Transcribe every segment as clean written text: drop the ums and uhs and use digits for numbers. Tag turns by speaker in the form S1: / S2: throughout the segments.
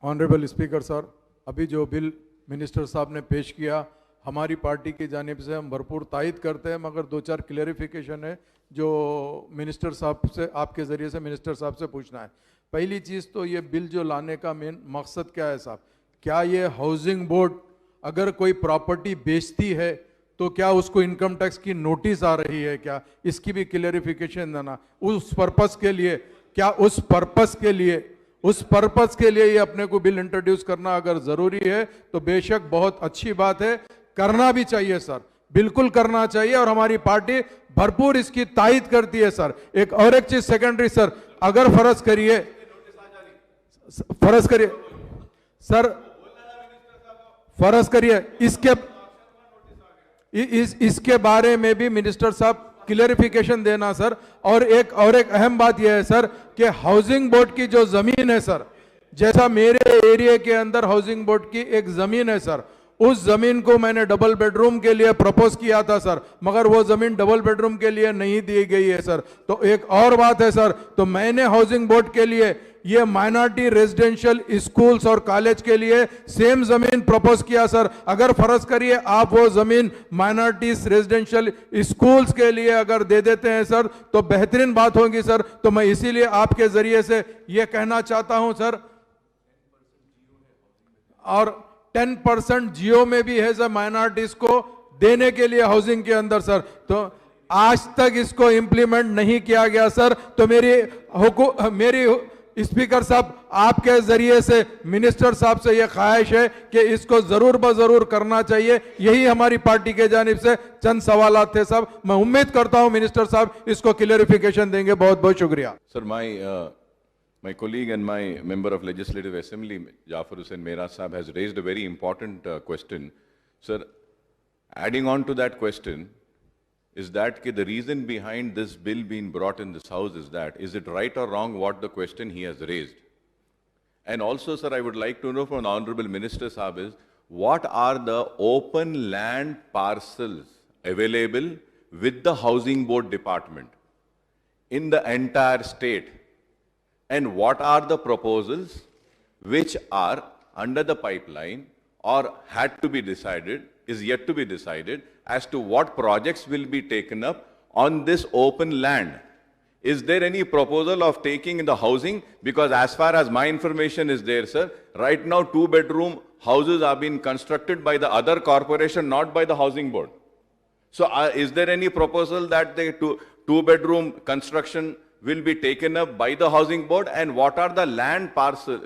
S1: Honourable speaker sir, अभी जो bill minister साहब ने पेश किया, हमारी पार्टी की जानिब से हम भरपूर तायद करते हैं, मगर दो चार क्लेरिफिकेशन है जो मिनिस्टर साहब से, आपके ज़रिए से मिनिस्टर साहब से पूछना है। पहली चीज़ तो ये बिल जो लाने का मेन मकसद क्या है साहब? क्या ये हाउसिंग बोर्ड अगर कोई प्रॉपर्टी बेचती है तो क्या उसको इनकम टैक्स की नोटिस आ रही है क्या? इसकी भी क्लेरिफिकेशन देना। उस पर्पस के लिए, क्या उस पर्पस के लिए ये अपने को बिल इंट्रोड्यूस करना अगर जरूरी है तो बेशक बहुत अच्छी बात है, करना भी चाहिए सर, बिल्कुल करना चाहिए और हमारी पार्टी भरपूर इसकी तायद करती है सर। एक चीज सेकेंडरी सर, अगर फर्ज करिए सर, फर्ज करिए इसके बारे में भी मिनिस्टर साहब क्लियरिफिकेशन देना सर। और एक अहम बात यह है सर कि हाउसिंग बोर्ड की जो जमीन है सर, जैसा मेरे एरिया के अंदर हाउसिंग बोर्ड की एक जमीन है सर, उस जमीन को मैंने डबल बेडरूम के लिए प्रपोज किया था सर, मगर वो जमीन डबल बेडरूम के लिए नहीं दी गई है सर। तो एक और बात है सर, तो मैंने हाउसिंग बोर्ड के लिए ये माइनॉरिटी रेजिडेंशियल स्कूल्स और कॉलेज के लिए सेम जमीन प्रपोज किया सर। अगर फर्ज करिए आप वो जमीन माइनॉरिटी रेजिडेंशियल स्कूल्स के लिए अगर दे देते हैं सर तो बेहतरीन बात होगी सर। तो मैं इसीलिए आपके जरिए से ये कहना चाहता हूं सर, और 10% जियो में भी है सर माइनॉरिटीज को देने के लिए हाउसिंग के अंदर सर। तो आज तक इसको इंप्लीमेंट नहीं किया गया सर। तो मेरी स्पीकर साहब आपके जरिए से मिनिस्टर साहब से यह ख्वाहिश है कि इसको जरूर बजरूर करना चाहिए। यही हमारी पार्टी के जानिब से चंद सवालात थे साहब। मैं उम्मीद करता हूं मिनिस्टर साहब इसको क्लियरिफिकेशन देंगे। बहुत बहुत शुक्रिया
S2: sir. My colleague and my member of Legislative Assembly, Jafar Hussain Mera Sahab, has raised a very important question. Sir, adding on to that question, is that the reason behind this bill being brought in this house is it right or wrong what the question he has raised? And also, sir, I would like to know from the Honorable Minister Sahab is, what are the open land parcels available with the Housing Board Department in the entire state? And what are the proposals which are under the pipeline or had to be decided, is yet to be decided, as to what projects will be taken up on this open land? Is there any proposal of taking in the housing? Because as far as my information is there, sir, right now 2-bedroom houses are being constructed by the other corporation, not by the housing board. So is there any proposal that the two-bedroom construction will be taken up by the housing board? And what are the land parcel,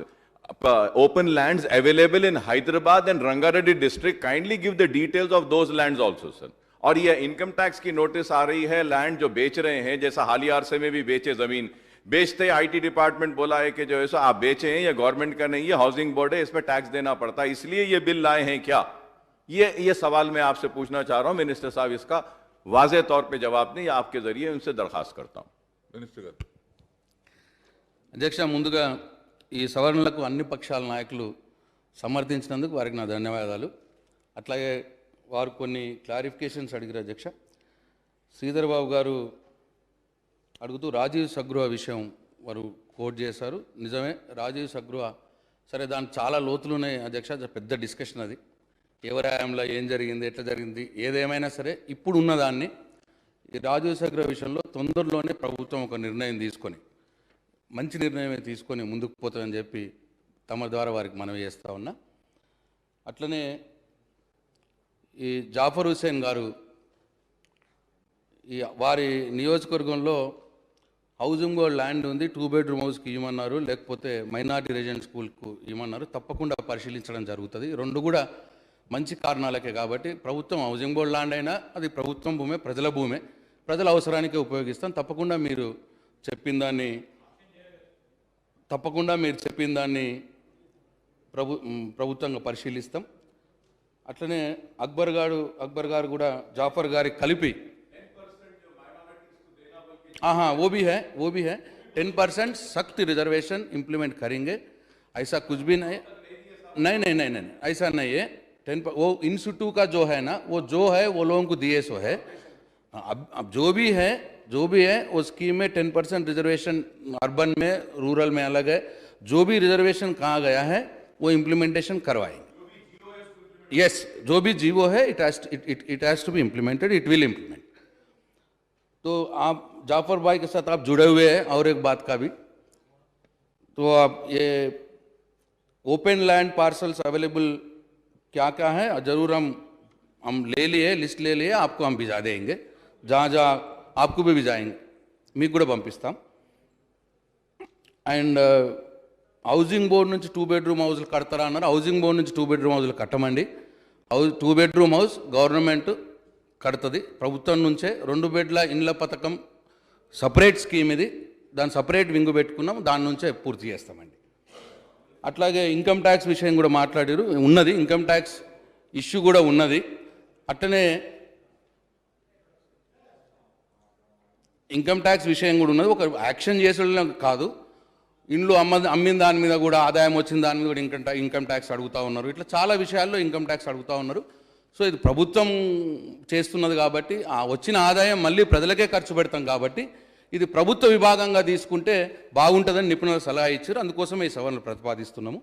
S2: open lands available in Hyderabad and Rangareddy district? Kindly give the details of those lands also, sir. और ये income tax की notice आ रही है, land जो बेच रहे हैं, जैसा हालिया अरसे में भी बेचे जमीन, बेचते आईटी डिपार्टमेंट बोला है कि जो है सो आप बेचे हैं, ये गवर्नमेंट का नहीं, ये हाउसिंग बोर्ड है, इसमें टैक्स देना पड़ता है, इसलिए ये बिल लाए हैं क्या? ये सवाल मैं आपसे पूछना चाह रहा हूं। मिनिस्टर साहब इसका वाज़े तौर पे जवाब नहीं, आपके जरिए उनसे दरखास्त करता हूं। मिनिस्टर गाరు
S3: అధ్యక్ష, ముందుగా ఈ సవరణలకు అన్ని పక్షాల నాయకులు సమర్థించినందుకు వారికి నా ధన్యవాదాలు. అట్లాగే వారు కొన్ని క్లారిఫికేషన్స్ అడిగారు అధ్యక్ష. శ్రీధర్ బాబు గారు అడుగుతూ రాజీవ్ సగృహ విషయం వారు కోట్ చేశారు. నిజమే, రాజీవ్ సగృహ సరే, దానికి చాలా లోతులు ఉన్నాయి అధ్యక్ష, పెద్ద డిస్కషన్ అది. ఎవరి హయాంలో ఏం జరిగింది, ఎట్లా జరిగింది, ఏదేమైనా సరే ఇప్పుడు ఉన్నదాన్ని ఈ రాజీవ్ సగృహ విషయంలో తొందరలోనే ప్రభుత్వం ఒక నిర్ణయం తీసుకొని, మంచి నిర్ణయమే తీసుకొని ముందుకు పోతుందని చెప్పి తమ ద్వారా వారికి మనవి చేస్తూ ఉన్నా. అట్లనే ఈ జాఫర్ హుస్సేన్ గారు ఈ వారి నియోజకవర్గంలో హౌసింగ్ బోర్డ్ ల్యాండ్ ఉంది, 2-bedroom హౌస్కి ఇవ్వమన్నారు, లేకపోతే మైనారిటీ రెసిడెంట్ స్కూల్కు ఇవ్వమన్నారు. తప్పకుండా పరిశీలించడం జరుగుతుంది. రెండు కూడా మంచి కారణాలకే కాబట్టి ప్రభుత్వం హౌసింగ్ బోర్డ్ ల్యాండ్ అయినా అది ప్రభుత్వం భూమే, ప్రజల భూమే, ప్రజల అవసరానికే ఉపయోగిస్తాం. తప్పకుండా మీరు చెప్పిన దాన్ని ప్రభుత్వంగా పరిశీలిస్తాం. అట్లనే అక్బర్ గారు కూడా జాఫర్ గారి కలిపి वो भी है 10% सख्त रिजर्वेशन इंप्लीमेंट करेंगे, ऐसा कुछ भी नहीं, ऐसा नहीं है। 10 वो इंस्टीट्यूट का जो है ना, वो जो है वो लोगों को दिए सो है। अब जो भी है वो स्कीम में 10% रिजर्वेशन अर्बन में, रूरल में अलग है। जो भी रिजर्वेशन कहा गया है वो इम्प्लीमेंटेशन करवाएंगे। यस, जो भी जीवो है it has to be implemented, it will implement. तो आप जाफर भाई के साथ आप जुड़े हुए हैं और एक बात का भी, तो आप ये ओपन लैंड पार्सल्स अवेलेबल क्या क्या है जरूर हम ले लिए, लिस्ट ले लिए, आपको हम भिजा देंगे, जहाँ जहाँ आपको भी भिजाएंगे, మీకు కూడా పంపిస్తాం। అండ్ హౌసింగ్ బోర్డు నుంచి 2 బెడ్రూమ్ హౌస్లు కడతారా అన్నారు, హౌసింగ్ బోర్డు నుంచి 2 బెడ్రూమ్ హౌస్లు కట్టమండి। 2 బెడ్రూమ్ హౌస్ గవర్నమెంట్ కడుతుంది, ప్రభుత్వం నుంచే 2 బెడ్ల ఇండ్ల పథకం సపరేట్ స్కీమ్ ఇది, దాని సపరేట్ వింగు పెట్టుకున్నాం, దాని నుంచే పూర్తి చేస్తామండి। అట్లాగే ఇన్కమ్ ట్యాక్స్ విషయం కూడా మాట్లాడారు, ఉన్నది ఇన్కమ్ ట్యాక్స్ ఇష్యూ కూడా ఉన్నది, అట్లనే ఇన్కమ్ ట్యాక్స్ విషయం కూడా ఉన్నది। ఒక యాక్షన్ చేసేయడం కాదు, ఇండ్లు అమ్మిన దాని మీద కూడా, ఆదాయం వచ్చిన దాని మీద కూడా ఇన్కమ్ ట్యాక్స్ అడుగుతూ ఉన్నారు, ఇట్లా చాలా విషయాల్లో ఇన్కమ్ ట్యాక్స్ అడుగుతూ ఉన్నారు। సో ఇది ప్రభుత్వం చేస్తున్నది కాబట్టి ఆ వచ్చిన ఆదాయం మళ్ళీ ప్రజలకే ఖర్చు పెడతాం కాబట్టి ఇది ప్రభుత్వ విభాగంగా తీసుకుంటే బాగుంటుందని నిపుణులు సలహా ఇచ్చారు, అందుకోసం ఈ సవరణలు ప్రతిపాదిస్తున్నాము।